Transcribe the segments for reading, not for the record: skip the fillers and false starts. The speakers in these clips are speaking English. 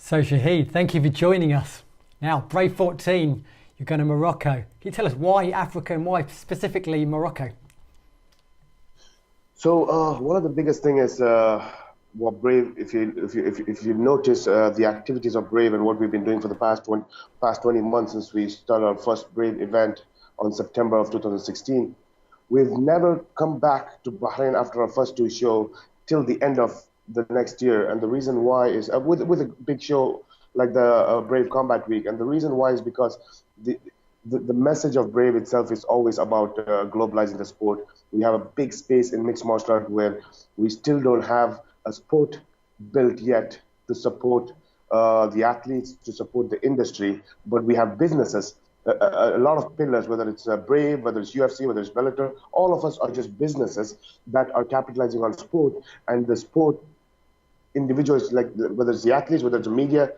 So Shahid, thank you for joining us. Now, Brave 14, you're going to Morocco. Can you tell us why Africa and why specifically Morocco? So one of the biggest thing is what Brave. If you notice the activities of Brave and what we've been doing for the past 20 months since we started our first Brave event on September of 2016, we've never come back to Bahrain after our first two show till the end of the next year. And the reason why is with a big show like the Brave Combat Week. And the reason why is because the the message of Brave itself is always about globalizing the sport. We have a big space in mixed martial art where we still don't have a sport built yet to support the athletes, to support the industry, but we have businesses, a lot of pillars, whether it's Brave, whether it's UFC, whether it's Bellator, all of us are just businesses that are capitalizing on sport, and the sport individuals, like whether it's the athletes, whether it's the media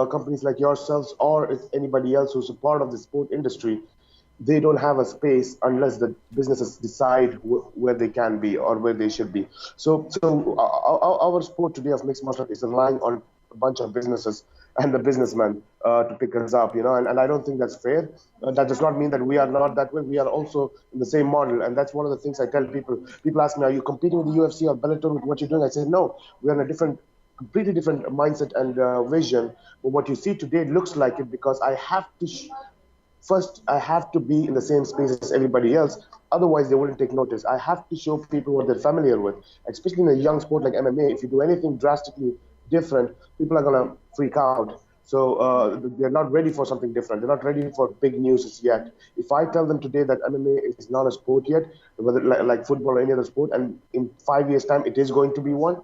companies like yourselves, or it's anybody else who's a part of the sport industry, they don't have a space unless the businesses decide where they can be or where they should be. So our sport today of mixed martial art is relying on a bunch of businesses and the businessmen to pick us up, and I don't think that's fair. That does not mean that we are not that way. We are also in the same model, and that's one of the things I tell people. People ask me, "Are you competing with the UFC or Bellator with what you're doing?" I say, "No, we are in a completely different mindset and vision. But what you see today looks like it because I have to." First, I have to be in the same space as everybody else. Otherwise, they wouldn't take notice. I have to show people what they're familiar with, especially in a young sport like MMA. If you do anything drastically different, people are going to freak out. So they're not ready for something different. They're not ready for big news yet. If I tell them today that MMA is not a sport yet, whether like football or any other sport, and in 5 years' time it is going to be one,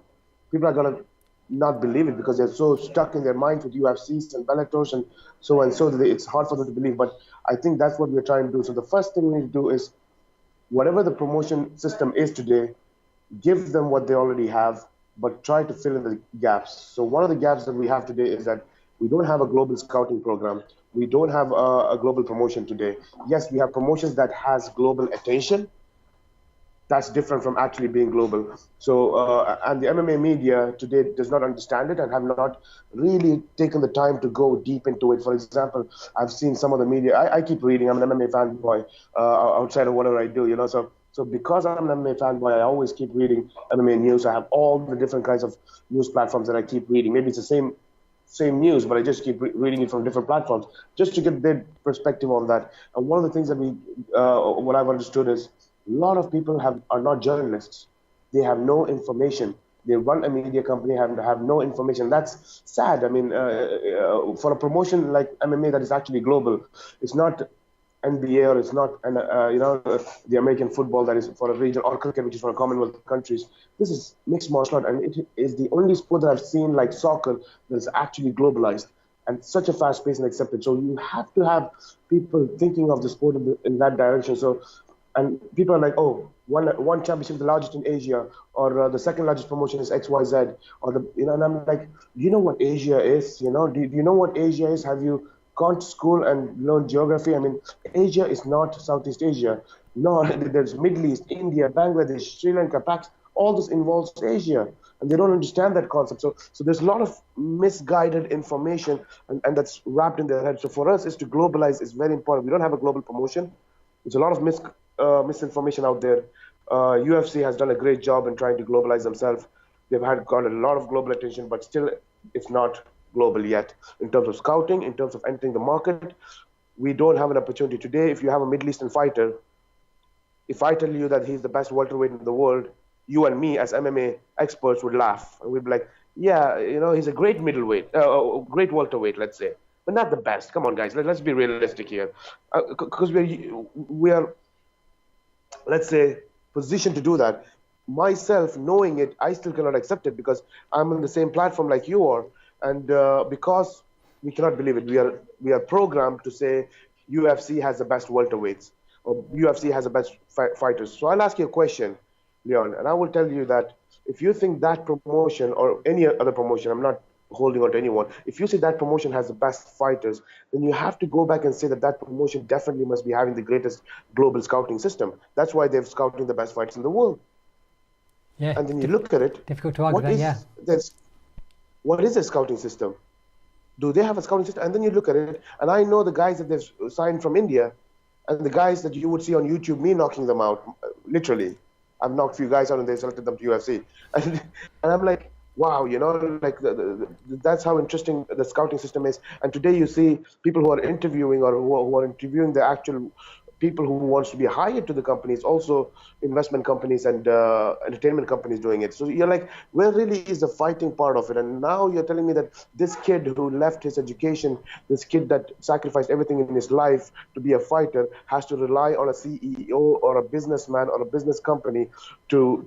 people are going to not believe it because they're so stuck in their minds with UFCs and Bellators and so on. So it's hard for them to believe. But I think that's what we're trying to do. So the first thing we need to do is whatever the promotion system is today, give them what they already have, but try to fill in the gaps. So one of the gaps that we have today is that we don't have a global scouting program. We don't have a global promotion today. Yes, we have promotions that has global attention. That's different from actually being global. So, and the MMA media today does not understand it and have not really taken the time to go deep into it. For example, I've seen some of the media. I keep reading. I'm an MMA fanboy outside of whatever I do. So because I'm an MMA fanboy, I always keep reading MMA news. I have all the different kinds of news platforms that I keep reading. Maybe it's the same news, but I just keep reading it from different platforms just to get their perspective on that. And one of the things that what I've understood is a lot of people are not journalists. They have no information. They run a media company and have no information. That's sad. I mean, for a promotion like MMA that is actually global, it's not NBA or it's not the American football that is for a region, or cricket, which is for a Commonwealth countries. This is mixed martial art, and it is the only sport that I've seen, like soccer, that is actually globalized and such a fast pace and accepted. So you have to have people thinking of the sport in that direction. So, and people are like, oh, one championship is the largest in Asia, or the second largest promotion is XYZ, or and I'm like, do you know what Asia is? Do you know what Asia is? Have you gone to school and learned geography? I mean, Asia is not Southeast Asia. No, there's Middle East, India, Bangladesh, Sri Lanka, Pakistan. All this involves Asia, and they don't understand that concept. So there's a lot of misguided information, and that's wrapped in their head. So for us, is to globalize is very important. We don't have a global promotion. There's a lot of misinformation out there. UFC has done a great job in trying to globalize themselves. They've got a lot of global attention, but still, it's not global yet. In terms of scouting, in terms of entering the market, we don't have an opportunity today. If you have a Middle Eastern fighter, if I tell you that he's the best welterweight in the world, you and me as MMA experts would laugh. And we'd be like, yeah, he's a great middleweight, great welterweight, let's say, but not the best. Come on, guys, let's be realistic here. Because we are, let's say, positioned to do that. Myself, knowing it, I still cannot accept it because I'm on the same platform like you are. And because we cannot believe it, we are programmed to say UFC has the best welterweights or UFC has the best fighters. So I'll ask you a question, Leon, and I will tell you that if you think that promotion or any other promotion, I'm not holding on to anyone, if you say that promotion has the best fighters, then you have to go back and say that promotion definitely must be having the greatest global scouting system. That's why they're scouting the best fighters in the world. Yeah. And then you look at it. Difficult to argue that, yeah. What is a scouting system? Do they have a scouting system? And then you look at it, and I know the guys that they've signed from India, and the guys that you would see on YouTube, me knocking them out, literally. I've knocked a few guys out, and they selected them to UFC, and I'm like, wow, like that's how interesting the scouting system is. And today you see people who are interviewing or who are interviewing the actual people who wants to be hired to the companies, also investment companies and entertainment companies doing it. So you're like, where really is the fighting part of it? And now you're telling me that this kid who left his education, this kid that sacrificed everything in his life to be a fighter, has to rely on a CEO or a businessman or a business company to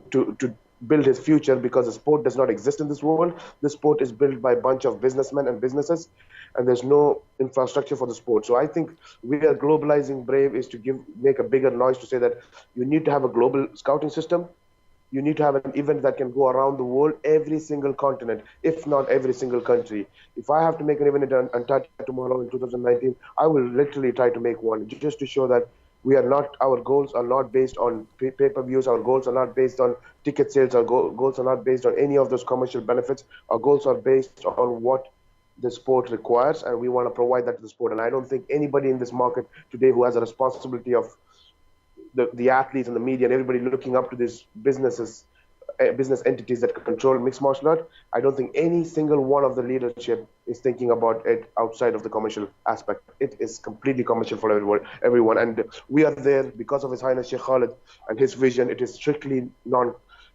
build his future, because the sport does not exist in this world. The sport is built by a bunch of businessmen and businesses, and there's no infrastructure for the sport. So I think we are globalizing Brave is to make a bigger noise to say that you need to have a global scouting system. You need to have an event that can go around the world, every single continent, if not every single country. If I have to make an event in Antarctica tomorrow in 2019, I will literally try to make one, just to show that our goals are not based on pay-per-views, our goals are not based on ticket sales, our goals are not based on any of those commercial benefits. Our goals are based on what the sport requires, and we want to provide that to the sport. And I don't think anybody in this market today who has a responsibility of the athletes and the media and everybody looking up to these business entities that control mixed martial art, I don't think any single one of the leadership is thinking about it outside of the commercial aspect. It is completely commercial for everyone. And we are there because of His Highness Sheikh Khalid and his vision. It is strictly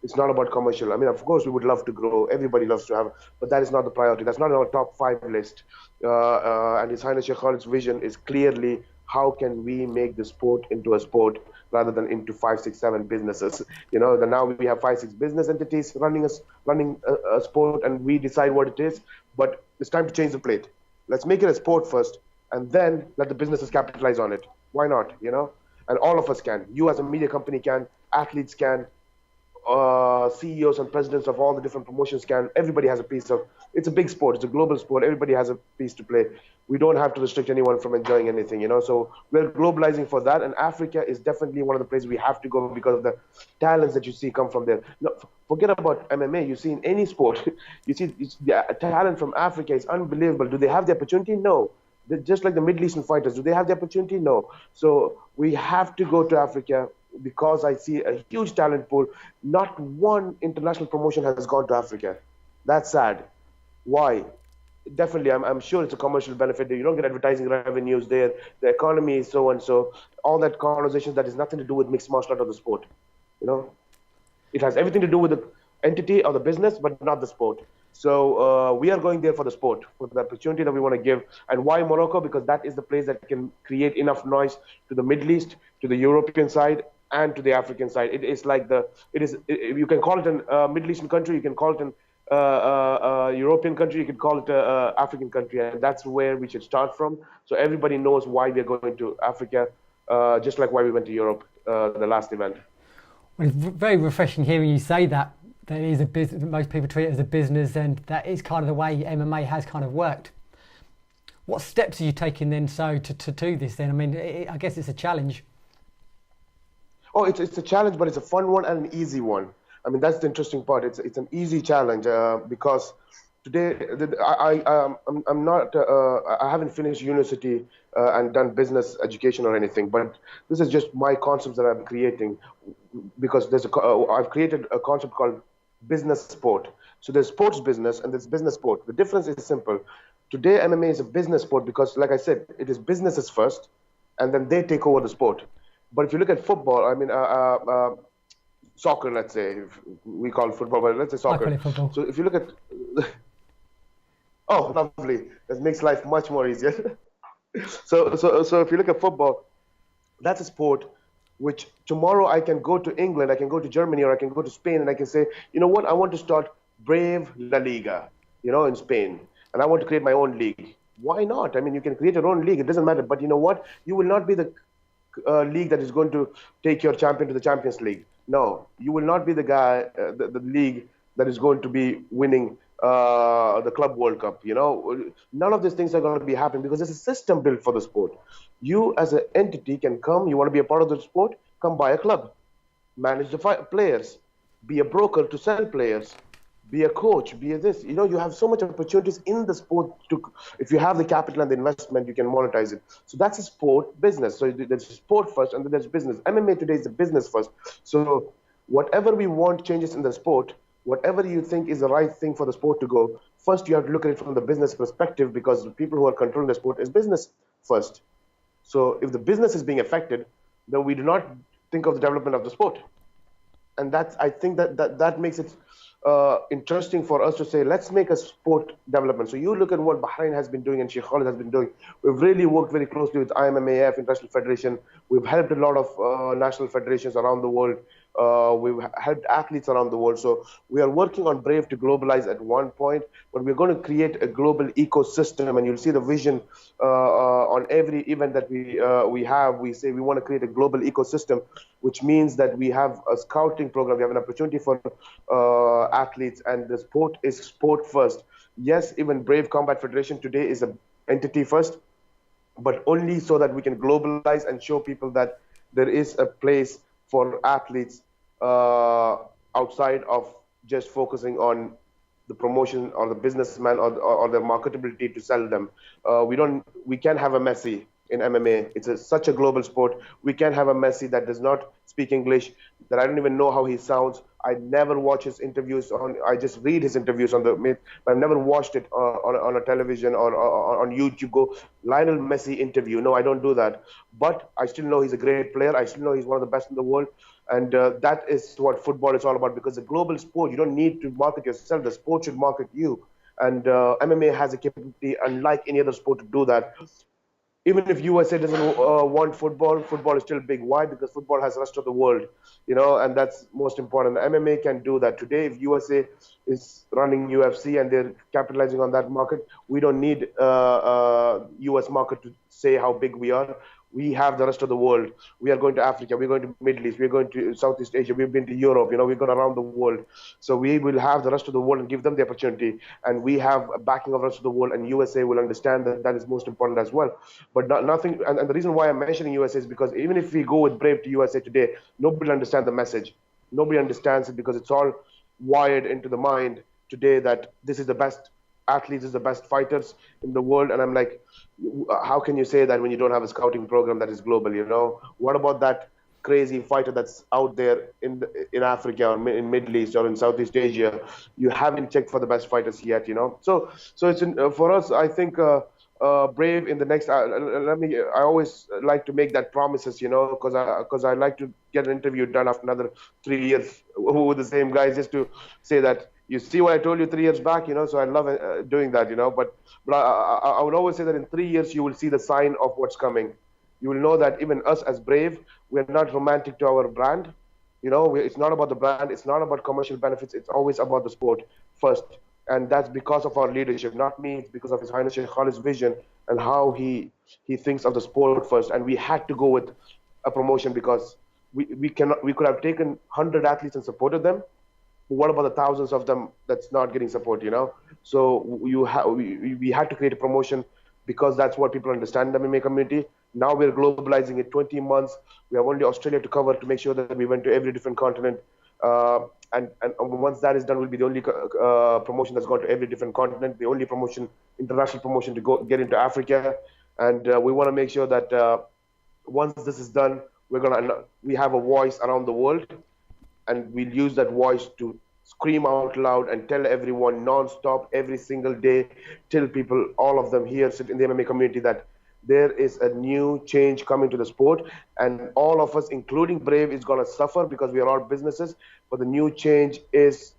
it's not about commercial. I mean, of course, we would love to grow. Everybody loves to have, but that is not the priority. That's not on our top 5 list. And His Highness Sheikh Khalid's vision is clearly, how can we make the sport into a sport rather than into 5, 6, 7 businesses? Now we have 5, 6 business entities running a sport, and we decide what it is. But it's time to change the plate. Let's make it a sport first, and then let the businesses capitalize on it. Why not? And all of us can. You as a media company can. Athletes can. CEOs and presidents of all the different promotions can. Everybody has a piece of. It's a big sport. It's a global sport. Everybody has a piece to play. We don't have to restrict anyone from enjoying anything, So we're globalizing for that, and Africa is definitely one of the places we have to go because of the talents that you see come from there. No, forget about MMA. You see in any sport, you see the talent from Africa is unbelievable. Do they have the opportunity? No. They're just like the Middle Eastern fighters. Do they have the opportunity? No. So we have to go to Africa, because I see a huge talent pool. Not one international promotion has gone to Africa. That's sad. Why? Definitely, I'm sure it's a commercial benefit. You don't get advertising revenues there. The economy is so and so. All that conversation that has nothing to do with mixed martial art or the sport. It has everything to do with the entity or the business, but not the sport. So we are going there for the sport, for the opportunity that we want to give. And why Morocco? Because that is the place that can create enough noise to the Middle East, to the European side, and to the African side. It is like you can call it a Middle Eastern country, you can call it an European country, you can call it an African country, and that's where we should start from. So everybody knows why we are going to Africa, just like why we went to Europe, the last event. Well, it's very refreshing hearing you say that. That is a business. Most people treat it as a business, and that is kind of the way MMA has kind of worked. What steps are you taking then, so to do this? Then, I mean, I guess it's a challenge. Oh, it's a challenge, but it's a fun one and an easy one. I mean, that's the interesting part. It's an easy challenge because today I'm not. I haven't finished university and done business education or anything, but this is just my concepts that I'm creating, because I've created a concept called business sport. So there's sports business and there's business sport. The difference is simple. Today MMA is a business sport because, like I said, it is businesses first, and then they take over the sport. But if you look at football, I mean, soccer, let's say, we call it football, but let's say soccer. So if you look at, oh, lovely, that makes life much more easier. So if you look at football, that's a sport which tomorrow I can go to England, I can go to Germany, or I can go to Spain, and I can say, you know what, I want to start Brave La Liga, in Spain, and I want to create my own league. Why not? I mean, you can create your own league. It doesn't matter. But you know what? You will not be the league that is going to take your champion to the Champions League. No, you will not be the guy, the league that is going to be winning the Club World Cup. None of these things are going to be happening because there's a system built for the sport. You as an entity can come, you want to be a part of the sport, come buy a club, manage the players, be a broker to sell players, be a coach, be a this. You know, you have so much opportunities in the sport to, if you have the capital and the investment, you can monetize it. So that's a sport business. So there's sport first, and then there's business. MMA today is a business first. So whatever we want changes in the sport, whatever you think is the right thing for the sport to go, first you have to look at it from the business perspective, because the people who are controlling the sport is business first. So if the business is being affected, then we do not think of the development of the sport. And that's, I think that makes it interesting for us to say, let's make a sport development. So you look at what Bahrain has been doing and Sheikh Khalid has been doing. We've really worked very closely with IMMAF, International Federation. We've helped a lot of national federations around the world. We've helped athletes around the world. So we are working on Brave to globalize at one point, but we're going to create a global ecosystem, and you'll see the vision on every event that we have. We say we want to create a global ecosystem, which means that we have a scouting program. We have an opportunity for athletes, and the sport is sport first. Yes, even Brave Combat Federation today is an entity first, but only so that we can globalize and show people that there is a place for athletes outside of just focusing on the promotion or the businessman or the marketability to sell them. We can have a Messi in MMA. It's such a global sport. We can have a Messi that does not speak English, that I don't even know how he sounds. I never watch his interviews I just read his interviews on but I've never watched it on a television or on YouTube. Go Lionel Messi interview. No, I don't do that. But I still know he's a great player. I still know he's one of the best in the world. And that is what football is all about, because a global sport, you don't need to market yourself. The sport should market you. And MMA has a capability, unlike any other sport, to do that. Even if USA doesn't want football, football is still big. Why? Because football has the rest of the world, and that's most important. MMA can do that. Today, if USA is running UFC and they're capitalizing on that market, we don't need US market to say how big we are. We have the rest of the world. We are going to Africa. We're going to Middle East. We're going to Southeast Asia. We've been to Europe. We've gone around the world. So we will have the rest of the world and give them the opportunity. And we have a backing of the rest of the world. And USA will understand that that is most important as well. But nothing. And the reason why I'm mentioning USA is because even if we go with Brave to USA today, nobody understands the message. Nobody understands it, because it's all wired into the mind today that this is the best athletes, is the best fighters in the world. And I'm like, how can you say that when you don't have a scouting program that is global? What about that crazy fighter that's out there in Africa or in Middle East or in Southeast Asia? You haven't checked for the best fighters yet. So it's for us, I think Brave in the next I always like to make that promises, because I like to get an interview done after another 3 years with the same guys, just to say that, you see what I told you 3 years back, so I love doing that, but I would always say that in 3 years you will see the sign of what's coming. You will know that even us as Brave, we're not romantic to our brand. It's not about the brand, it's not about commercial benefits, it's always about the sport first. And that's because of our leadership, not me. It's because of His Highness Sheikh Khalid's vision and how he thinks of the sport first. And we had to go with a promotion, because we could have taken 100 athletes and supported them. What about the thousands of them that's not getting support, So we had to create a promotion, because that's what people understand in the MMA community. Now we're globalizing it. 20 months. We have only Australia to cover, to make sure that we went to every different continent. And once that is done, we'll be the only promotion that's gone to every different continent, the only international promotion to get into Africa. And we want to make sure that once this is done, we have a voice around the world, and we'll use that voice to scream out loud and tell everyone non-stop every single day, till people, all of them here sit in the MMA community, that there is a new change coming to the sport, and all of us, including Brave, is going to suffer, because we are all businesses. But the new change is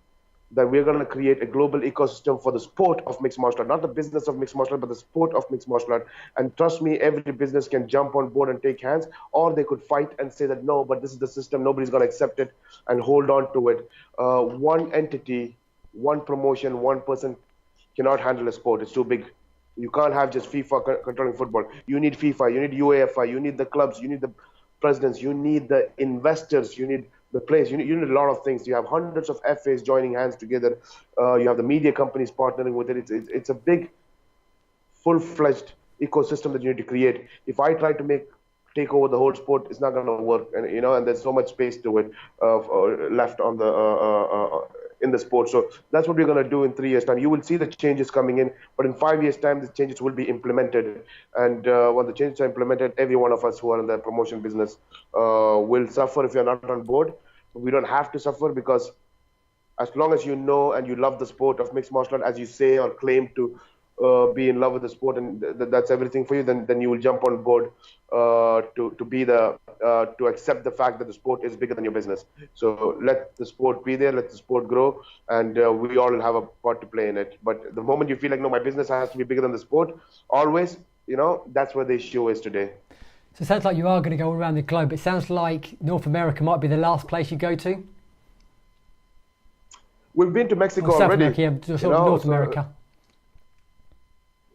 that we're going to create a global ecosystem for the sport of mixed martial art, not the business of mixed martial art, but the sport of mixed martial art. And trust me, every business can jump on board and take hands, or they could fight and say that, no, but this is the system, nobody's going to accept it, and hold on to it. One entity, one promotion, one person cannot handle a sport. It's too big. You can't have just FIFA controlling football. You need FIFA, you need UEFA, you need the clubs, you need the presidents, you need the investors, you need the players, you need a lot of things. You have hundreds of FAs joining hands together. You have the media companies partnering with it. It's a big, full-fledged ecosystem that you need to create. If I try to take over the whole sport, it's not going to work. And and there's so much space to it left on the in the sport. So that's what we're going to do in 3 years' time. You will see the changes coming in, but in 5 years' time, the changes will be implemented. And when the changes are implemented, every one of us who are in the promotion business will suffer if you're not on board. We don't have to suffer, because as long as you know and you love the sport of mixed martial art, as you say or claim to be in love with the sport, and that's everything for you, then you will jump on board to accept the fact that the sport is bigger than your business. So let the sport be there, let the sport grow, and we all have a part to play in it. But the moment you feel like, no, my business has to be bigger than the sport, always, that's where the issue is today. So it sounds like you are going to go all around the globe. It sounds like North America might be the last place you go to. We've been to Mexico South already. America, yeah, sort of North America.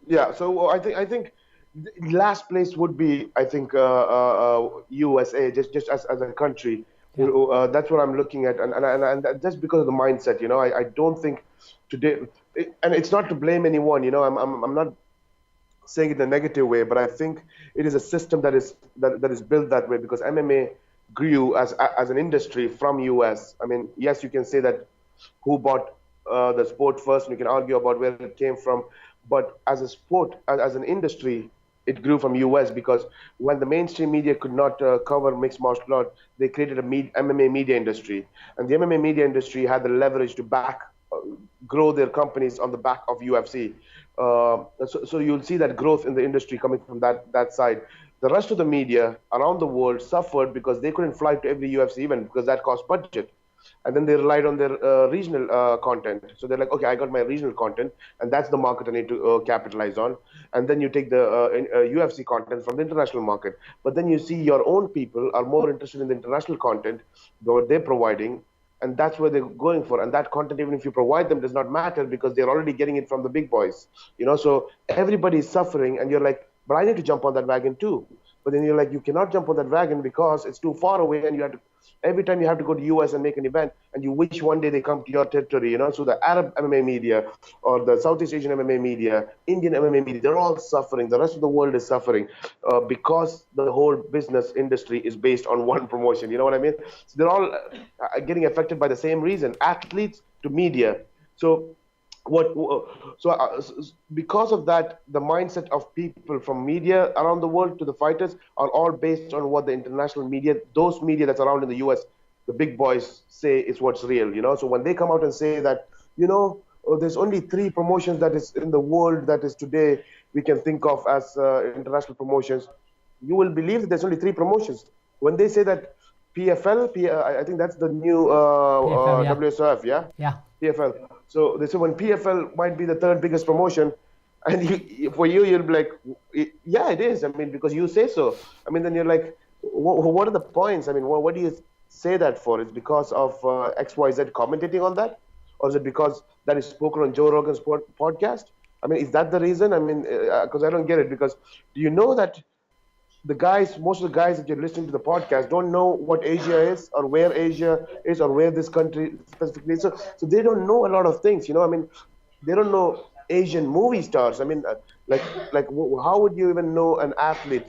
Yeah, so I think the last place would be, I think, USA, just as a country. Yeah. That's what I'm looking at, and just because of the mindset, I don't think today, and it's not to blame anyone, I'm not saying it in a negative way, but I think it is a system that is built that way, because MMA grew as an industry from US. I mean, yes, you can say that who bought the sport first, and you can argue about where it came from. But as a sport, as an industry, it grew from US, because when the mainstream media could not cover mixed martial art, they created a MMA media industry. And the MMA media industry had the leverage to grow their companies on the back of UFC. So you'll see that growth in the industry coming from that side. The rest of the media around the world suffered because they couldn't fly to every UFC event, because that cost budget. And then they relied on their regional content. So they're like, okay, I got my regional content, and that's the market I need to capitalize on. And then you take the UFC content from the international market. But then you see your own people are more interested in the international content, what they're providing, and that's where they're going for. And that content, even if you provide them, does not matter, because they're already getting it from the big boys. So everybody is suffering, and you're like, but I need to jump on that wagon too. But then you're like, you cannot jump on that wagon because it's too far away, and you have to. Every time you have to go to US and make an event, and you wish one day they come to your territory, So the Arab MMA media, or the Southeast Asian MMA media, Indian MMA media, they're all suffering. The rest of the world is suffering because the whole business industry is based on one promotion. You know what I mean? So they're all getting affected by the same reason, athletes to media. So because of that, the mindset of people from media around the world to the fighters are all based on what the international media, those media that's around in the US, the big boys say is what's real, So when they come out and say that, there's only 3 promotions that is in the world that is today we can think of as international promotions, you will believe that there's only 3 promotions. When they say that PFL, I think that's the new PFL, yeah. WSOF, yeah? Yeah. PFL. So they say when PFL might be the 3rd biggest promotion, and you'll be like, yeah, it is. I mean, because you say so. I mean, then you're like, what are the points? I mean, what do you say that for? It's because of XYZ commentating on that? Or is it because that is spoken on Joe Rogan's podcast? I mean, is that the reason? I mean, because I don't get it. Because do you know that most of the guys that you're listening to the podcast don't know what Asia is, or where Asia is, or where this country specifically is. So they don't know a lot of things, I mean, they don't know Asian movie stars. I mean, like how would you even know an athlete,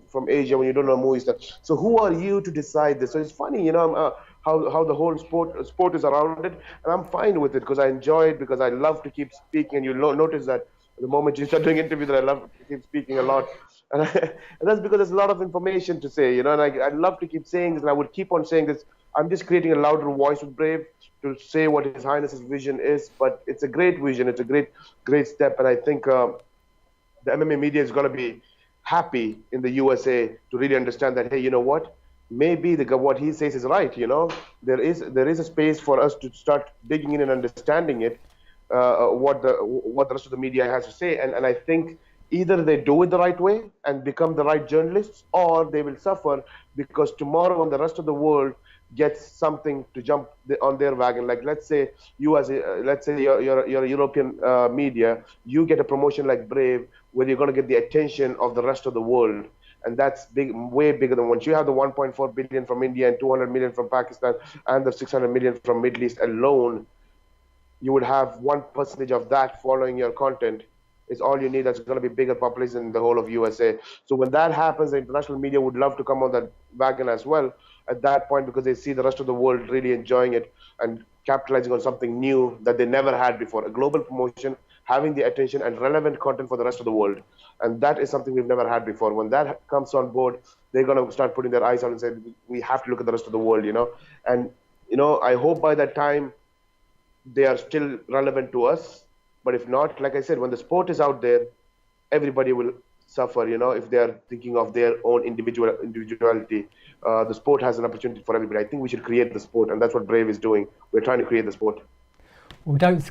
from Asia when you don't know a movie star? So who are you to decide this? So it's funny, how the whole sport is around it, and I'm fine with it, because I enjoy it, because I love to keep speaking, and you'll notice that the moment you start doing interviews, that I love to keep speaking a lot. And that's because there's a lot of information to say, and I love to keep saying this, and I would keep on saying this. I'm just creating a louder voice with Brave to say what His Highness's vision is, but it's a great vision. It's a great step, and I think the MMA media is going to be happy in the USA to really understand that, hey, you know what? Maybe what he says is right, There is a space for us to start digging in and understanding it, what the rest of the media has to say, and I think either they do it the right way and become the right journalists, or they will suffer, because tomorrow when the rest of the world gets something to jump on their wagon, like let's say you're a European media, you get a promotion like Brave, where you're going to get the attention of the rest of the world, and that's big, way bigger than once you have the 1.4 billion from India and 200 million from Pakistan and the 600 million from Middle East alone. You would have 1% of that following your content. is all you need. That's going to be bigger population in the whole of USA. So when that happens, the international media would love to come on that wagon as well at that point, because they see the rest of the world really enjoying it and capitalizing on something new that they never had before. A global promotion, having the attention and relevant content for the rest of the world. And that is something we've never had before. When that comes on board, they're going to start putting their eyes on and say, we have to look at the rest of the world, And, I hope by that time they are still relevant to us. But if not, like I said, when the sport is out there, everybody will suffer, if they are thinking of their own individuality. The sport has an opportunity for everybody. I think we should create the sport, and that's what Brave is doing. We're trying to create the sport. Well, don't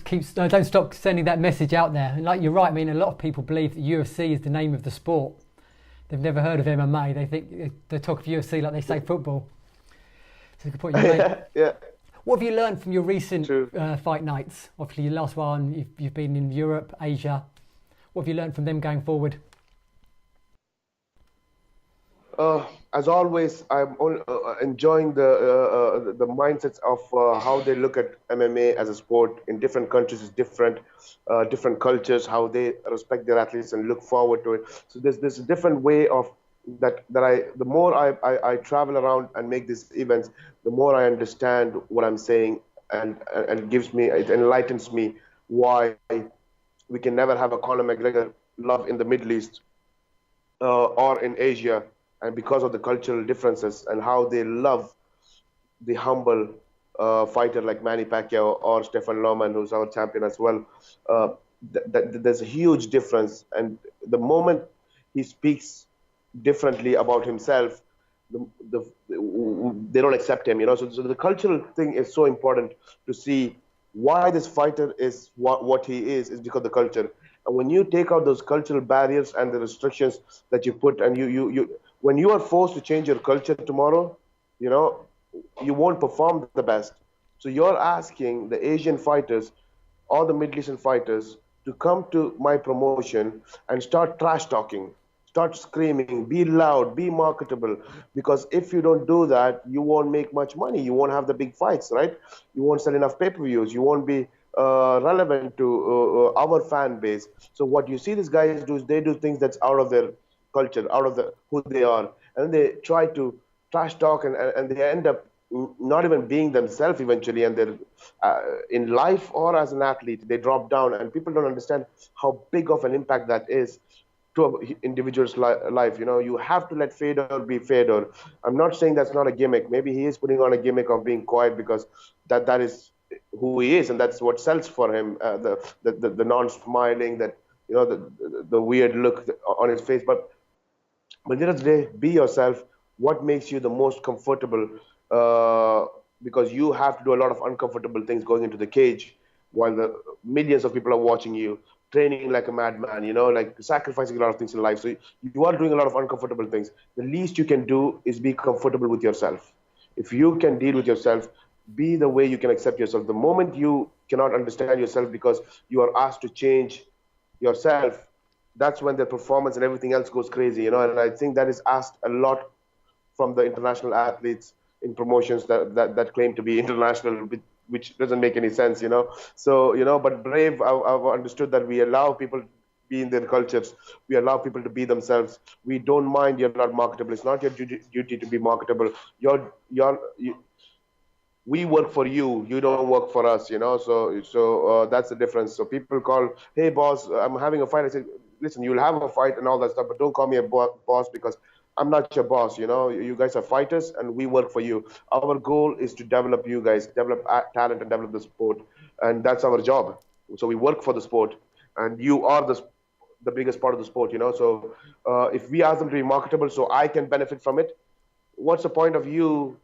stop sending that message out there. And like you're right, I mean, a lot of people believe that UFC is the name of the sport. They've never heard of MMA. They think they talk of UFC like they say football. So you can put your Yeah. What have you learned from your recent fight nights? Obviously, your last one, you've been in Europe, Asia. What have you learned from them going forward? As always, I'm enjoying the mindsets of how they look at MMA as a sport. In different countries is different, different cultures, how they respect their athletes and look forward to it. So there's a different way of the more I travel around and make these events, the more I understand what I'm saying, and it enlightens me why we can never have a Conor McGregor love in the Middle East or in Asia, and because of the cultural differences and how they love the humble fighter like Manny Pacquiao or Stefan Lohman, who's our champion as well. There's a huge difference, and the moment he speaks differently about himself, they don't accept him. So the cultural thing is so important to see why this fighter is what he is because of the culture. And when you take out those cultural barriers and the restrictions that you put, and when you are forced to change your culture tomorrow, you won't perform the best. So you're asking the Asian fighters or the Middle Eastern fighters to come to my promotion and start trash talking, start screaming, be loud, be marketable. Because if you don't do that, you won't make much money. You won't have the big fights, right? You won't sell enough pay-per-views. You won't be relevant to our fan base. So what you see these guys do is they do things that's out of their culture, out of who they are, and they try to trash talk, and they end up not even being themselves eventually, and they're in life or as an athlete, they drop down, and people don't understand how big of an impact that is to an individual's life. You have to let Fedor be Fedor. I'm not saying that's not a gimmick. Maybe he is putting on a gimmick of being quiet because that is who he is, and that's what sells for him. The non-smiling, that the weird look on his face. But at the end of the day, be yourself. What makes you the most comfortable? Because you have to do a lot of uncomfortable things going into the cage while the millions of people are watching you, training like a madman, like sacrificing a lot of things in life. So you are doing a lot of uncomfortable things. The least you can do is be comfortable with yourself. If you can deal with yourself, be the way you can accept yourself. The moment you cannot understand yourself because you are asked to change yourself, that's when the performance and everything else goes crazy, And I think that is asked a lot from the international athletes in promotions that claim to be international, which doesn't make any sense, So, but Brave, I've understood that we allow people to be in their cultures. We allow people to be themselves. We don't mind you're not marketable. It's not your duty to be marketable. We work for you. You don't work for us, So that's the difference. So people call, hey, boss, I'm having a fight. I say, listen, you'll have a fight and all that stuff, but don't call me a boss because I'm not your boss, You guys are fighters, and we work for you. Our goal is to develop you guys, develop talent, and develop the sport, and that's our job. So we work for the sport, and you are the biggest part of the sport, So if we ask them to be marketable, so I can benefit from it, what's the point of you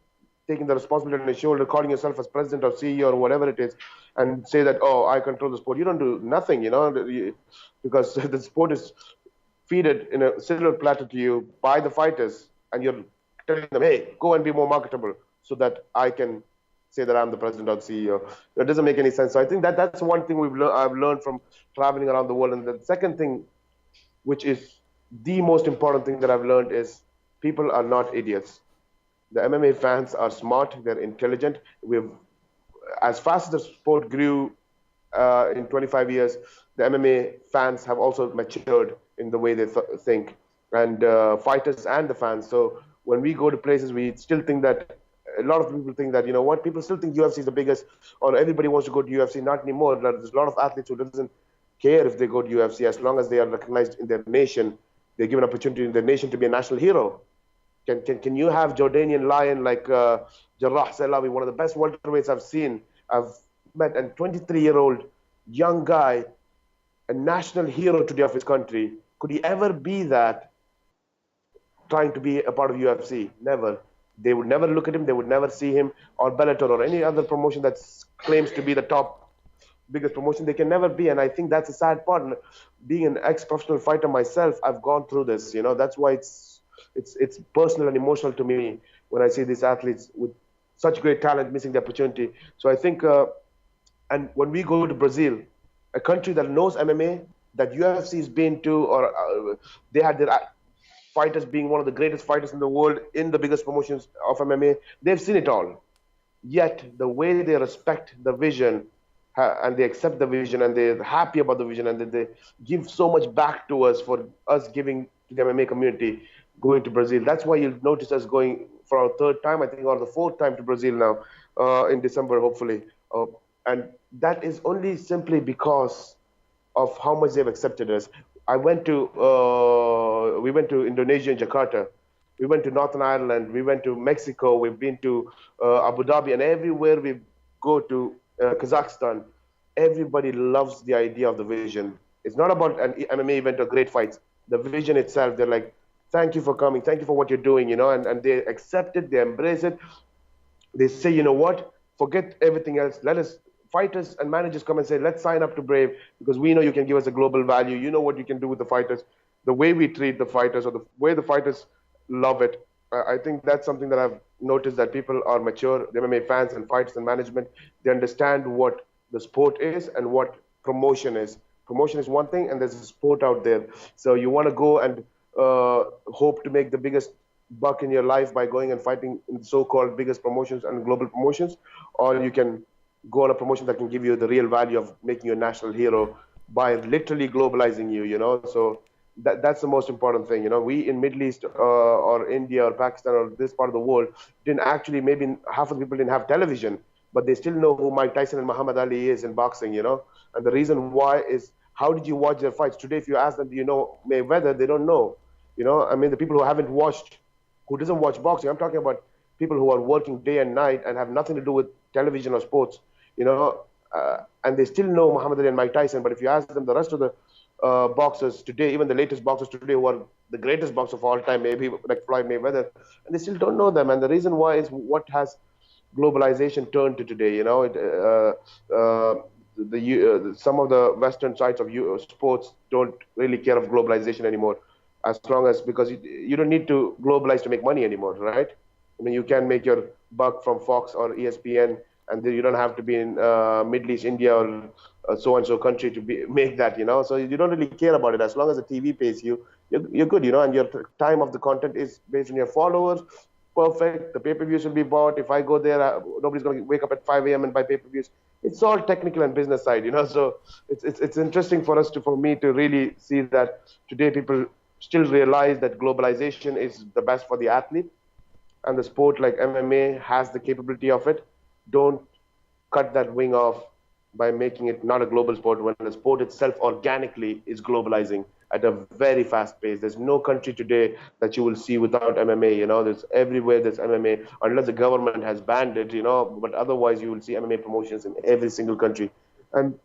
taking the responsibility on your shoulder, calling yourself as president or CEO or whatever it is, and say that, oh, I control the sport? You don't do nothing, because the sport is feeded in a silver platter to you by the fighters, and you're telling them, hey, go and be more marketable so that I can say that I'm the president or the CEO. That doesn't make any sense. So I think that's one thing I've learned from traveling around the world. And the second thing, which is the most important thing that I've learned, is people are not idiots. The MMA fans are smart, they're intelligent. As fast as the sport grew in 25 years, the MMA fans have also matured in the way they think, and fighters and the fans. So when we go to places, we still think that a lot of people think that, you know what, people still think UFC is the biggest, or everybody wants to go to UFC. Not anymore. There's a lot of athletes who doesn't care if they go to UFC, as long as they are recognized in their nation. They're given opportunity in their nation to be a national hero. Can you have Jordanian lion like Jarrah Salawi, one of the best welterweights I've seen? I've met a 23-year-old young guy, a national hero today of his country. Could he ever be that trying to be a part of UFC? Never. They would never look at him. They would never see him, or Bellator or any other promotion that claims to be the top biggest promotion. They can never be, and I think that's a sad part. And being an ex-professional fighter myself, I've gone through this. You know, that's why it's personal and emotional to me when I see these athletes with such great talent missing the opportunity. So I think, and when we go to Brazil, a country that knows MMA, that UFC has been to, or they had their fighters being one of the greatest fighters in the world in the biggest promotions of MMA, they've seen it all. Yet the way they respect the vision, and they accept the vision, and they're happy about the vision, and they give so much back to us for us giving to the MMA community, going to Brazil. That's why you'll notice us going for our third time, I think, or the fourth time to Brazil now, in December, hopefully. And that is only simply because of how much they've accepted us. We went to Indonesia and Jakarta. We went to Northern Ireland. We went to Mexico. We've been to Abu Dhabi, and everywhere we go to, Kazakhstan, everybody loves the idea of the vision. It's not about an MMA event or great fights. The vision itself, they're like, thank you for coming. Thank you for what you're doing, you know, and they accept it. They embrace it. They say, you know what, forget everything else. Let us, fighters and managers, come and say, let's sign up to Brave, because we know you can give us a global value. You know what you can do with the fighters, the way we treat the fighters, or the way the fighters love it. I think that's something that I've noticed, that people are mature, the MMA fans and fighters and management. They understand what the sport is and what promotion is. Promotion is one thing, and there's a sport out there. So you want to go and hope to make the biggest buck in your life by going and fighting in so-called biggest promotions and global promotions, or you can go on a promotion that can give you the real value of making you a national hero by literally globalizing you, you know. So that's the most important thing, you know. We in Middle East or India or Pakistan or this part of the world didn't actually, maybe half of the people didn't have television, but they still know who Mike Tyson and Muhammad Ali is in boxing, you know. And the reason why is, how did you watch their fights? Today, if you ask them, do you know Mayweather, they don't know. You know, I mean, the people who haven't watched, who doesn't watch boxing, I'm talking about people who are working day and night and have nothing to do with television or sports, you know, and they still know Muhammad Ali and Mike Tyson. But if you ask them, the rest of the boxers today, even the latest boxers today, who are the greatest boxers of all time, maybe like Floyd Mayweather, and they still don't know them. And the reason why is what has globalization turned to today. You know, some of the Western sides of sports don't really care of globalization anymore, as long as, because you don't need to globalize to make money anymore, right? I mean, you can make your buck from Fox or ESPN, and you don't have to be in Middle East, India, or so and so country to make that, you know. So you don't really care about it, as long as the TV pays you, you're good, you know. And your time of the content is based on your followers. Perfect. The pay-per-views will be bought. If I go there, nobody's going to wake up at 5 a.m. and buy pay-per-views. It's all technical and business side, you know. So it's interesting for me to really see that today people still realize that globalization is the best for the athlete, and the sport like MMA has the capability of it. Don't cut that wing off by making it not a global sport, when the sport itself organically is globalizing at a very fast pace. There's no country today that you will see without MMA, you know. There's everywhere there's MMA, unless the government has banned it, you know, but otherwise you will see MMA promotions in every single country. And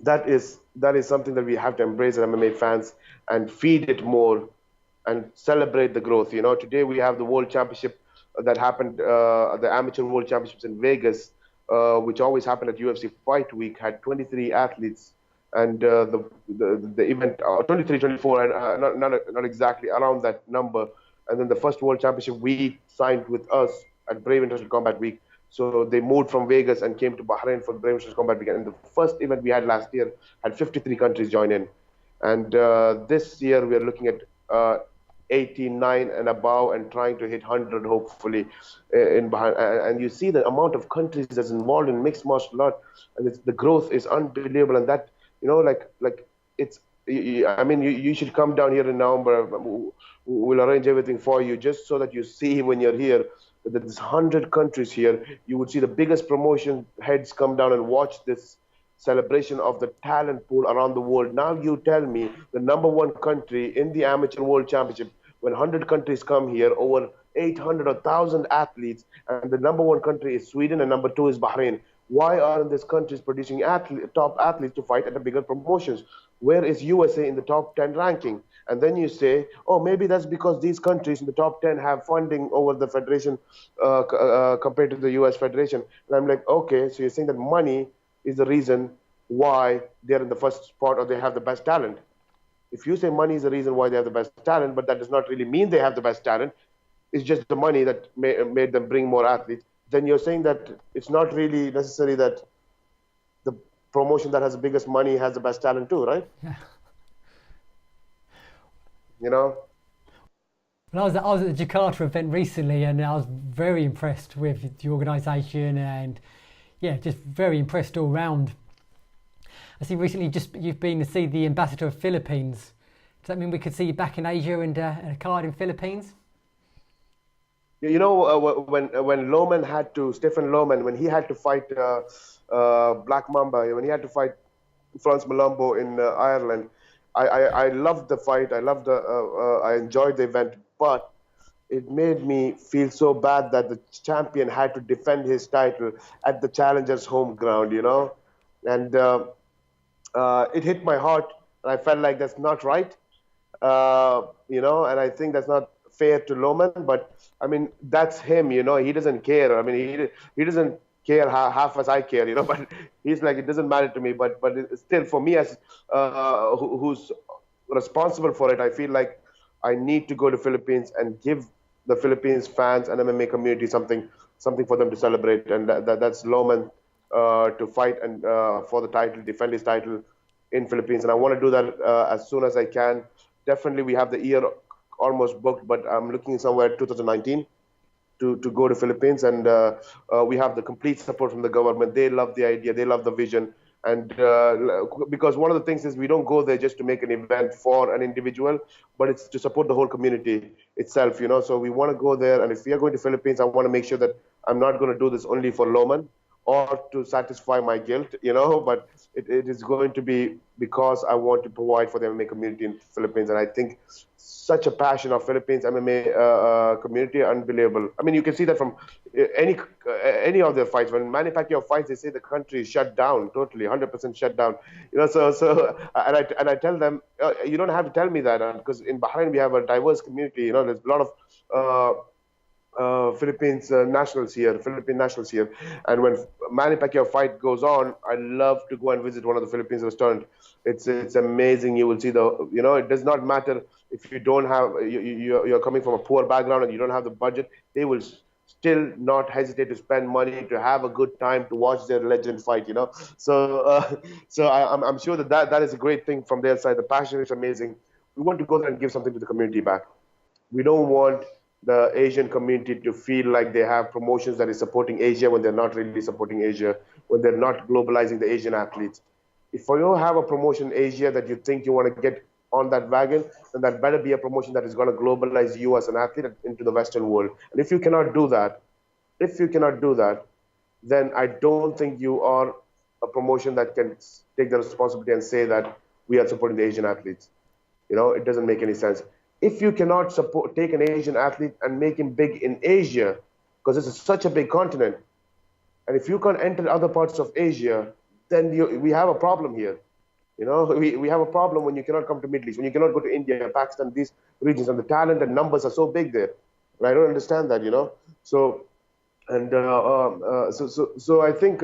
that is something that we have to embrace as MMA fans, and feed it more and celebrate the growth. You know, today we have the World Championship that happened, the Amateur World Championships in Vegas, which always happened at UFC Fight Week, had 23 athletes, and the event 23, 24, and not exactly around that number. And then the first World Championship we signed with us at Brave International Combat Week. So they moved from Vegas and came to Bahrain for the Brave International Combat Week. And the first event we had last year had 53 countries join in. And this year we are looking at 89 and above, and trying to hit 100 hopefully in Bahrain. And you see the amount of countries that's involved in mixed martial art, and the growth is unbelievable. And that like it's. I mean, you should come down here in November. We'll arrange everything for you, just so that you see when you're here that there's 100 countries here. You would see the biggest promotion heads come down and watch this celebration of the talent pool around the world. Now you tell me the number one country in the amateur world championship, when 100 countries come here, over 800 or 1,000 athletes, and the number one country is Sweden and number two is Bahrain. Why aren't these countries producing top athletes to fight at the bigger promotions? Where is USA in the top 10 ranking? And then you say, oh, maybe that's because these countries in the top 10 have funding over the federation compared to the US Federation. And I'm like, okay, so you're saying that money is the reason why they're in the first spot or they have the best talent. If you say money is the reason why they have the best talent, but that does not really mean they have the best talent, it's just the money that made them bring more athletes, then you're saying that it's not really necessary that the promotion that has the biggest money has the best talent too, right? Yeah. You know? Well, I was at the Jakarta event recently, and I was very impressed with the organisation, and yeah, just very impressed all round. I see recently you've been to see the ambassador of Philippines. Does that mean we could see you back in Asia and a card in Philippines? You know, when Loman Stephen Loman, when he had to fight Black Mamba, when he had to fight Franz Malombo in Ireland, I loved the fight. I enjoyed the event, but it made me feel so bad that the champion had to defend his title at the challenger's home ground, and it hit my heart, and I felt like that's not right, and I think that's not fair to Loman, but I mean, that's him, he doesn't care. I mean, he doesn't care half as I care, but he's like, it doesn't matter to me, but still for me as who's responsible for it, I feel like I need to go to Philippines and give the Philippines fans and MMA community something for them to celebrate, and that's Loman to fight and for the title, defend his title in Philippines, and I want to do that as soon as I can. Definitely, we have the year almost booked, but I'm looking somewhere 2019 to go to Philippines, and we have the complete support from the government. They love the idea, they love the vision, and because one of the things is we don't go there just to make an event for an individual, but it's to support the whole community itself, So we want to go there, and if we are going to Philippines, I want to make sure that I'm not going to do this only for Loman or to satisfy my guilt, but it is going to be because I want to provide for the MMA community in Philippines, and I think such a passion of Philippines MMA community, unbelievable. I mean, you can see that from any of their fights. When Manny Pacquiao fights, they say the country is shut down, totally, 100% shut down. And I tell them, you don't have to tell me that, because in Bahrain we have a diverse community. There's a lot of Philippine nationals here, and when Manny Pacquiao fight goes on, I love to go and visit one of the Philippines restaurants. It's amazing. You will see it does not matter if you don't have you're coming from a poor background and you don't have the budget. They will still not hesitate to spend money to have a good time to watch their legend fight. So I'm sure that is a great thing from their side. The passion is amazing. We want to go there and give something to the community back. We don't want the Asian community to feel like they have promotions that is supporting Asia when they're not really supporting Asia, when they're not globalizing the Asian athletes. If you have a promotion in Asia that you think you want to get on that wagon, then that better be a promotion that is going to globalize you as an athlete into the Western world. And if you cannot do that, then I don't think you are a promotion that can take the responsibility and say that we are supporting the Asian athletes. It doesn't make any sense. If you cannot take an Asian athlete and make him big in Asia, because this is such a big continent, and if you can't enter other parts of Asia, then we have a problem here. We have a problem when you cannot come to Middle East, when you cannot go to India, Pakistan, these regions, and the talent and numbers are so big there. And I don't understand that, So, and so I think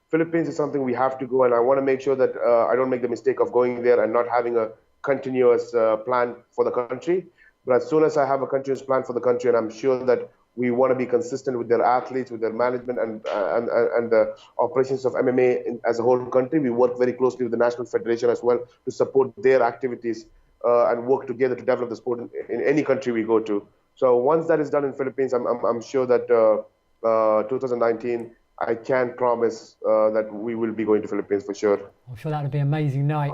Philippines is something we have to go, and I want to make sure that I don't make the mistake of going there and not having a continuous plan for the country. But as soon as I have a continuous plan for the country, and I'm sure that we want to be consistent with their athletes, with their management, and the operations of MMA as a whole country, we work very closely with the National Federation as well to support their activities and work together to develop the sport in any country we go to. So once that is done in Philippines, I'm sure that 2019, I can promise that we will be going to Philippines for sure. I'm sure that would be an amazing night.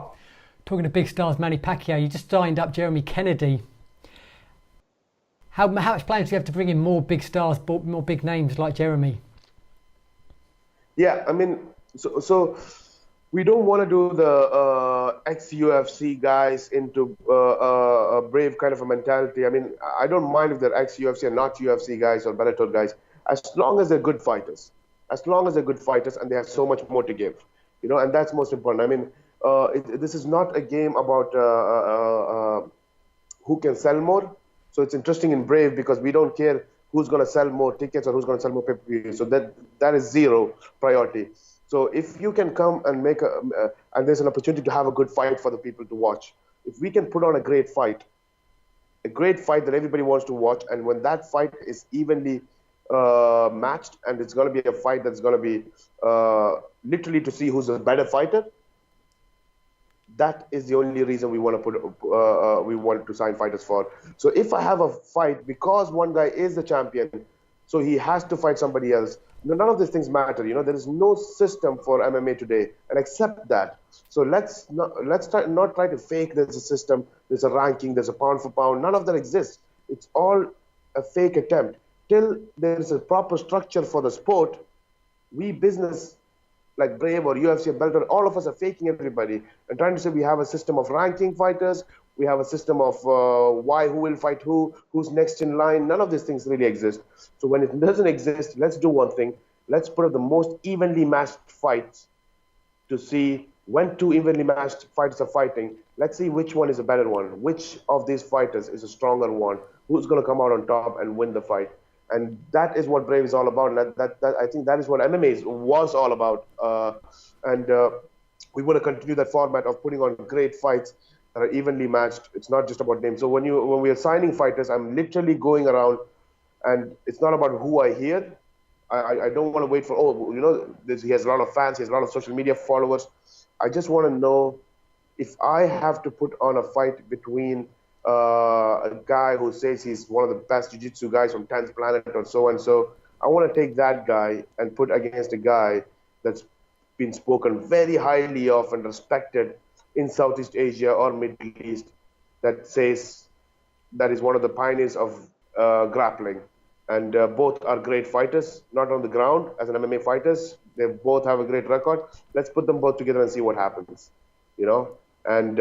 Talking to big stars, Manny Pacquiao, you just signed up Jeremy Kennedy. How much plans do you have to bring in more big stars, more big names like Jeremy? Yeah, I mean, so we don't want to do the ex-UFC guys into a brave kind of a mentality. I mean, I don't mind if they're ex-UFC and not UFC guys or Bellator guys, as long as they're good fighters. As long as they're good fighters and they have so much more to give, and that's most important. I mean, this is not a game about who can sell more. So it's interesting in Brave because we don't care who's going to sell more tickets or who's going to sell more pay-per-view. So that is zero priority. So if you can come and make and there's an opportunity to have a good fight for the people to watch. If we can put on a great fight that everybody wants to watch, and when that fight is evenly matched, and it's going to be a fight that's going to be literally to see who's a better fighter, that is the only reason we want to we want to sign fighters for. So if I have a fight because one guy is the champion, so he has to fight somebody else. None of these things matter. There is no system for MMA today, and accept that. So let's not try to fake. There's a system. There's a ranking. There's a pound for pound. None of that exists. It's all a fake attempt. Till there is a proper structure for the sport, we business like Brave or UFC or Bellator, all of us are faking everybody and trying to say we have a system of ranking fighters, we have a system of who will fight who's next in line. None of these things really exist. So when it doesn't exist, let's do one thing. Let's put up the most evenly matched fights to see when two evenly matched fighters are fighting. Let's see which one is a better one. Which of these fighters is a stronger one? Who's going to come out on top and win the fight? And that is what Brave is all about. And that I think that is what MMA was all about. We want to continue that format of putting on great fights that are evenly matched. It's not just about names. So when we are signing fighters, I'm literally going around, and it's not about who I hear. I don't want to wait for, he has a lot of fans, he has a lot of social media followers. I just want to know if I have to put on a fight between a guy who says he's one of the best jiu-jitsu guys from 10th Planet or so and so. I want to take that guy and put against a guy that's been spoken very highly of and respected in Southeast Asia or Middle East, that says that is one of the pioneers of grappling. And both are great fighters, not on the ground as an MMA fighters. They both have a great record. Let's put them both together and see what happens, And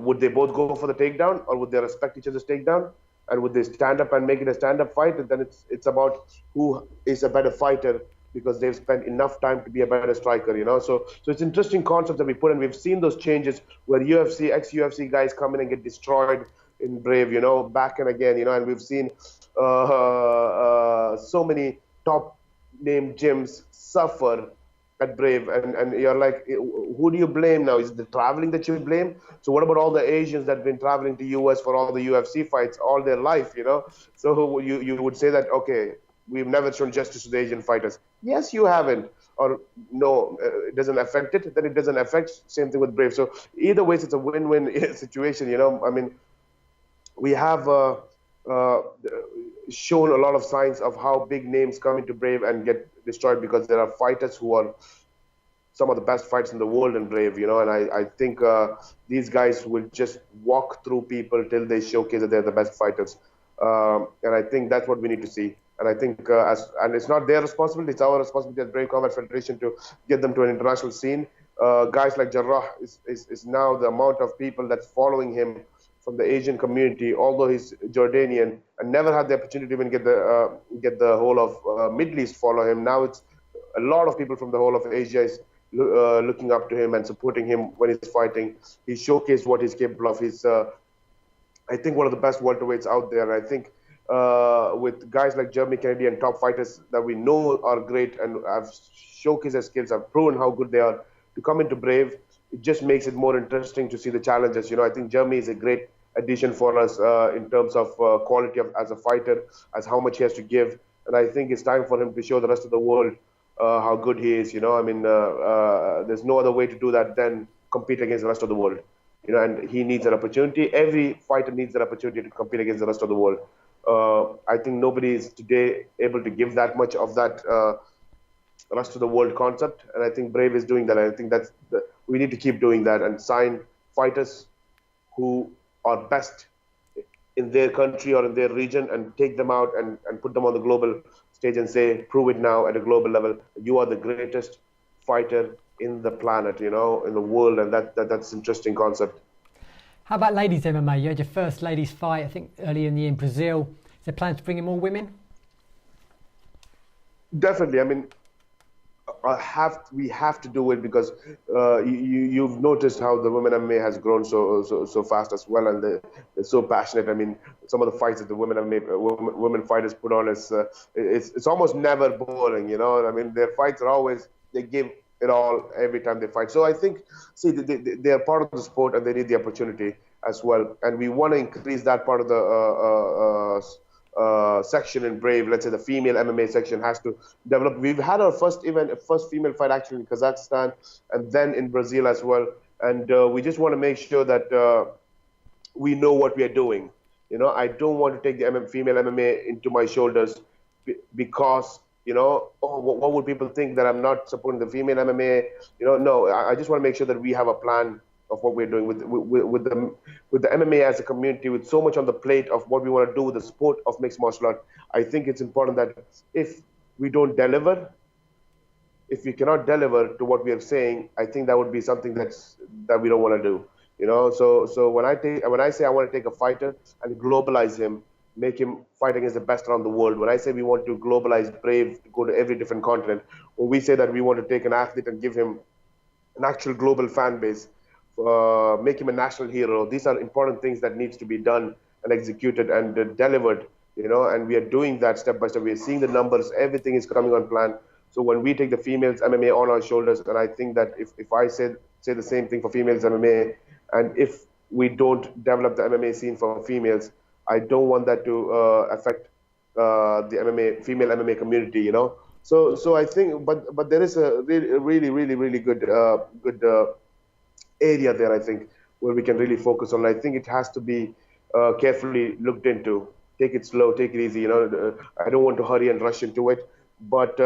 would they both go for the takedown, or would they respect each other's takedown? And would they stand up and make it a stand-up fight? And then it's about who is a better fighter because they've spent enough time to be a better striker, So it's interesting concept that we put in. We've seen those changes where ex-UFC guys come in and get destroyed in Brave, back and again, and we've seen so many top-name gyms suffer at Brave, and you're like, who do you blame now? Is it the traveling that you blame? So what about all the Asians that have been traveling to US for all the UFC fights all their life, So you would say that, okay, we've never shown justice to the Asian fighters. Yes, you haven't. Or no, it doesn't affect it, then it doesn't affect. Same thing with Brave. So either way, it's a win-win situation, I mean, we have shown a lot of signs of how big names come into Brave and get destroyed because there are fighters who are some of the best fights in the world in Brave, and I think these guys will just walk through people till they showcase that they're the best fighters. And I think that's what we need to see. And I think, and it's not their responsibility, it's our responsibility as Brave Combat Federation to get them to an international scene. Guys like Jarrah is now the amount of people that's following him from the Asian community, although he's Jordanian, and never had the opportunity to even get the whole of Middle East follow him. Now it's a lot of people from the whole of Asia is looking up to him and supporting him when he's fighting. He showcased what he's capable of. He's, I think, one of the best welterweights out there. And I think with guys like Jeremy Kennedy and top fighters that we know are great and have showcased their skills, have proven how good they are, to come into Brave, it just makes it more interesting to see the challenges. I think Jeremy is a great addition for us in terms of quality as a fighter, as how much he has to give. And I think it's time for him to show the rest of the world how good he is. I mean, there's no other way to do that than compete against the rest of the world. And he needs an opportunity. Every fighter needs that opportunity to compete against the rest of the world. I think nobody is today able to give that much of that rest of the world concept, and I think Brave is doing that. I think we need to keep doing that and sign fighters who are best in their country or in their region and take them out and put them on the global stage and say, prove it now at a global level. You are the greatest fighter in the planet, in the world, and that's an interesting concept. How about ladies MMA? You had your first ladies fight, I think, earlier in the year in Brazil. Is there plans to bring in more women? Definitely. I mean, we have to do it because you've noticed how the women MMA has grown so fast as well, and they're so passionate. I mean, some of the fights that the women MMA women fighters put on is it's almost never boring. I mean, their fights are always, they give it all every time they fight. So I think, see, they are part of the sport and they need the opportunity as well, and we want to increase that part of the section in Brave. Let's say the female MMA section has to develop. We've had our first female fight actually in Kazakhstan and then in Brazil as well. And we just want to make sure that we know what we are doing. I don't want to take the female MMA into my shoulders because, oh, what would people think that I'm not supporting the female MMA? No, I just want to make sure that we have a plan of what we're doing with the MMA as a community, with so much on the plate of what we want to do with the sport of mixed martial art. I think it's important that if we don't deliver, if we cannot deliver to what we are saying, I think that would be something that we don't want to do. So when I say I want to take a fighter and globalize him, make him fight against the best around the world. When I say we want to globalize Brave, to go to every different continent, when we say that we want to take an athlete and give him an actual global fan base, make him a national hero. These are important things that needs to be done and executed and delivered, and we are doing that step by step. We are seeing the numbers, everything is coming on plan. So when we take the females MMA on our shoulders, and I think that if I say the same thing for females MMA, and if we don't develop the MMA scene for females, I don't want that to affect the female MMA community, So I think, but there is a really good area there, I think, where we can really focus on. I think it has to be carefully looked into. Take it slow, take it easy. I don't want to hurry and rush into it, but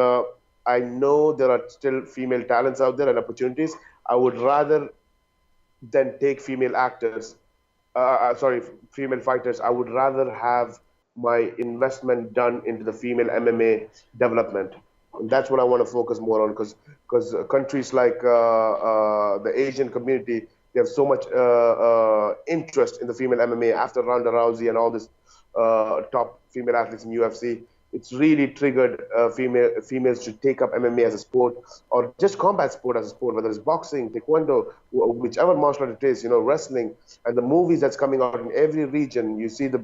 I know there are still female talents out there and opportunities. I would rather than take female actors, female fighters. I would rather have my investment done into the female MMA development. And that's what I want to focus more on, because countries like the Asian community, they have so much interest in the female MMA after Ronda Rousey and all this top female athletes in UFC. It's really triggered females to take up MMA as a sport, or just combat sport as a sport, whether it's boxing, taekwondo, whichever martial art it is, wrestling, and the movies that's coming out in every region. You see the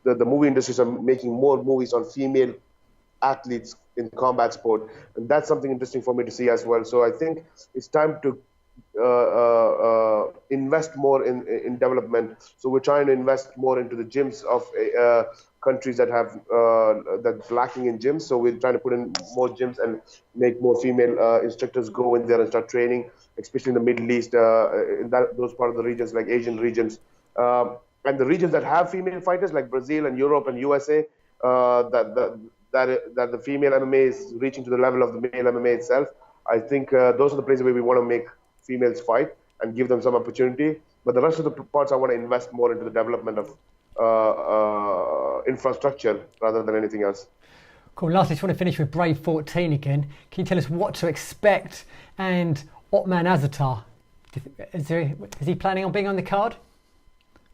movie industries are making more movies on female athletes in combat sport, and that's something interesting for me to see as well. So I think it's time to invest more in development. So we're trying to invest more into the gyms of countries that have that's lacking in gyms. So we're trying to put in more gyms and make more female instructors go in there and start training, especially in the Middle East, in those part of the regions like Asian regions, and the regions that have female fighters like Brazil and Europe and USA. That the female MMA is reaching to the level of the male MMA itself. I think those are the places where we want to make females fight and give them some opportunity. But the rest of the parts, I want to invest more into the development of infrastructure rather than anything else. Cool. Lastly, I just want to finish with Brave 14 again. Can you tell us what to expect? And Otman Azatar, is he planning on being on the card?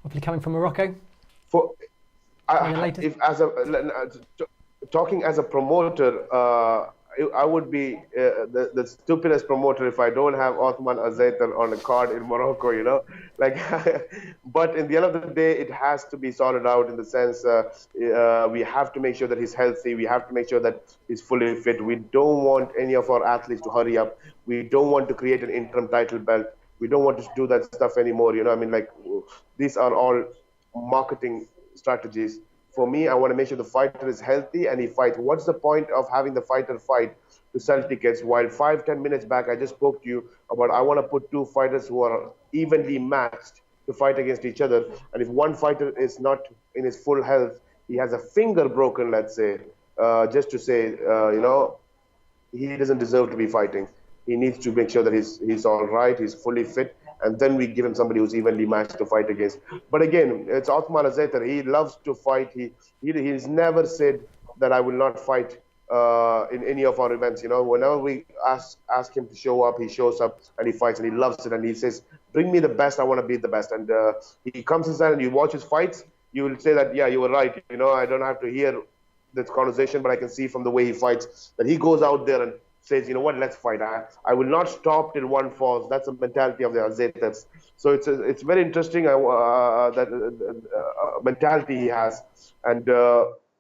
Hopefully coming from Morocco? Talking as a promoter, I would be the stupidest promoter if I don't have Othman Azaitar on a card in Morocco, But in the end of the day, it has to be sorted out in the sense we have to make sure that he's healthy. We have to make sure that he's fully fit. We don't want any of our athletes to hurry up. We don't want to create an interim title belt. We don't want to do that stuff anymore. These are all marketing strategies. For me, I want to make sure the fighter is healthy and he fights. What's the point of having the fighter fight to sell tickets? While 5-10 minutes back, I just spoke to you about I want to put two fighters who are evenly matched to fight against each other. And if one fighter is not in his full health, he has a finger broken, let's say, just to say, he doesn't deserve to be fighting. He needs to make sure that he's all right, he's fully fit, and then we give him somebody who's evenly matched to fight against. But again, it's Othman Azatar. He loves to fight. He's never said that I will not fight in any of our events. You know, whenever we ask him to show up, he shows up and he fights and he loves it. And he says, "Bring me the best. I want to be the best." And he comes inside and you watch his fights. You will say that, yeah, you were right. You know, I don't have to hear this conversation, but I can see from the way he fights that he goes out there and says, you know what, let's fight. I will not stop till one falls. That's the mentality of the Azatars. So it's very interesting that mentality he has. And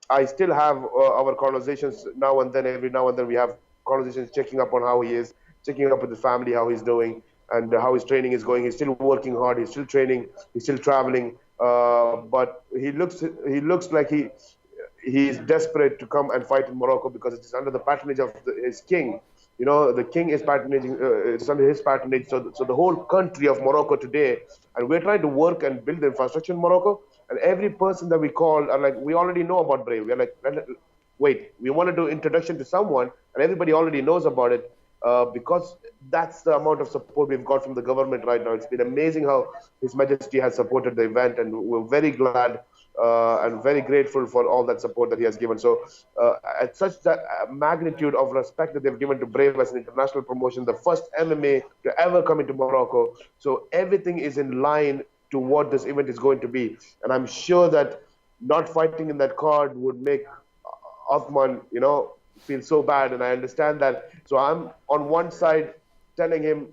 I still have our conversations now and then. Every now and then we have conversations, checking up on how he is, checking up with the family, how he's doing, and how his training is going. He's still working hard. He's still training. He's still traveling. But he looks like he's desperate to come and fight in Morocco because it is under the patronage of his king. You know, the king is patronaging, it's under his patronage. So the whole country of Morocco today, and we're trying to work and build the infrastructure in Morocco. And every person that we call are like, we already know about Brave. We're like, wait, we want to do introduction to someone, and everybody already knows about it because that's the amount of support we've got from the government right now. It's been amazing how His Majesty has supported the event, and we're very glad and very grateful for all that support that he has given. So at such that magnitude of respect that they've given to Brave as an international promotion, the first MMA to ever come into Morocco. So everything is in line to what this event is going to be. And I'm sure that not fighting in that card would make Othman, you know, feel so bad. And I understand that. So I'm on one side telling him,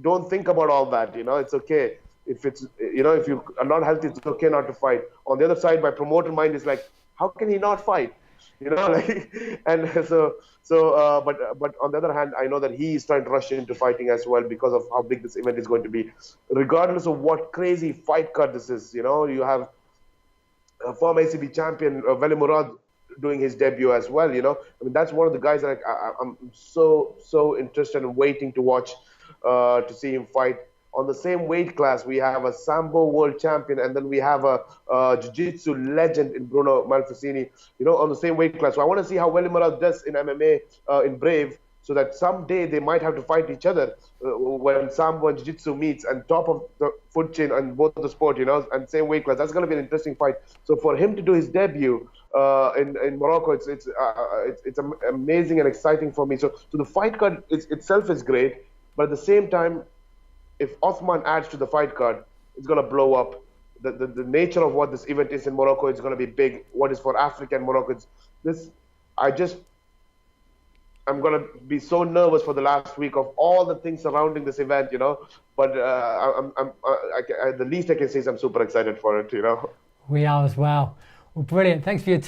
don't think about all that, you know, it's okay. If it's, you know, if you are not healthy, it's okay not to fight. On the other side, my promoter mind is like, how can he not fight? You know, like, and but on the other hand, I know that he is trying to rush into fighting as well because of how big this event is going to be. Regardless of what crazy fight card this is, you know, you have former ACB champion Veli Murad doing his debut as well. You know, I mean, that's one of the guys that I'm so interested in waiting to watch to see him fight. On the same weight class, we have a Sambo world champion, and then we have a jiu-jitsu legend in Bruno Malfacini, you know, on the same weight class. So I want to see how Veli Murad does in MMA in Brave, so that someday they might have to fight each other when Sambo and jiu-jitsu meets and top of the food chain on both the sport, you know, and same weight class. That's going to be an interesting fight. So for him to do his debut in Morocco, it's amazing and exciting for me. So the fight card itself is great, but at the same time, if Othman adds to the fight card, it's going to blow up. The nature of what this event is in Morocco is going to be big. What is for Africa and Morocco, I'm going to be so nervous for the last week of all the things surrounding this event, you know. But the least I can say is I'm super excited for it, you know. We are as well. Well, brilliant. Thanks for your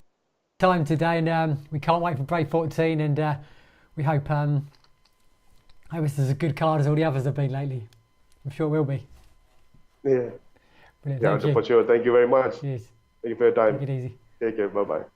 time today, and we can't wait for Brave 14, and we hope this is as good card as all the others have been lately. I'm sure it will be. Yeah. Brilliant. Yeah, for sure. Thank you very much. Cheers. Thank you for your time. Take it easy. Take care. Bye-bye.